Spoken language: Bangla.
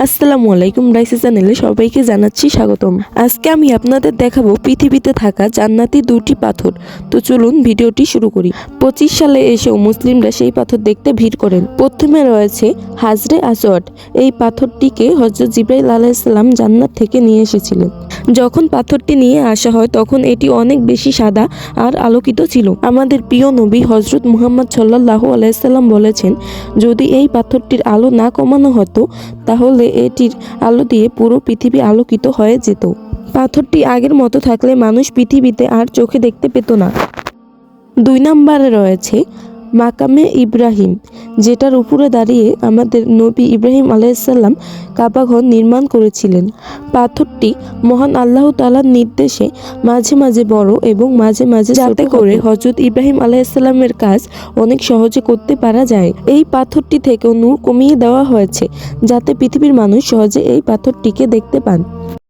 আসসালামু আলাইকুম, রাইসি চ্যানেলে সবাইকে জানাচ্ছি স্বাগতম। আজকে আমি আপনাদের দেখাবো পৃথিবীতে থাকা জান্নাতি দুটি পাথর। তো চলুন ভিডিওটি শুরু করি। 25 সালে এসেও মুসলিমরা সেই পাথর দেখতে ভিড় করেন। প্রথমে রয়েছে হাজরে আসওয়াদ। এই পাথরটিকে হযরত জিবরাইল আলাইহিস সালাম জান্নাত থেকে নিয়ে এসেছিলেন। যখন পাথরটি নিয়ে আসা হয় তখন এটি অনেক বেশি সাদা আর আলোকিত ছিল। আমাদের প্রিয় নবী হযরত মুহাম্মদ সাল্লাল্লাহু আলাইহি সাল্লাম বলেছেন, যদি এই পাথরটির আলো না কমানো হতো তাহলে এটির আলো দিয়ে পুরো পৃথিবী আলোকিত হয়ে যেত। পাথরটি আগের মতো থাকলে মানুষ পৃথিবীতে আর চোখে দেখতে পেত না। 2 নম্বরে রয়েছে মাকামে ইব্রাহিম, যেটার উপরে দাঁড়িয়ে আমাদের নবী ইব্রাহিম আলাইহিস সালাম কাবা ঘর নির্মাণ করেছিলেন। পাথরটি মহান আল্লাহ তাআলার নির্দেশে মাঝে মাঝে বড় এবং মাঝে মাঝে যাতে করে হযরত ইব্রাহিম আলাইহিস সালামের কাজ অনেক সহজে করতে পারা যায়। এই পাথরটি থেকেও নূর কমিয়ে দেওয়া হয়েছে যাতে পৃথিবীর মানুষ সহজে এই পাথরটিকে দেখতে পান।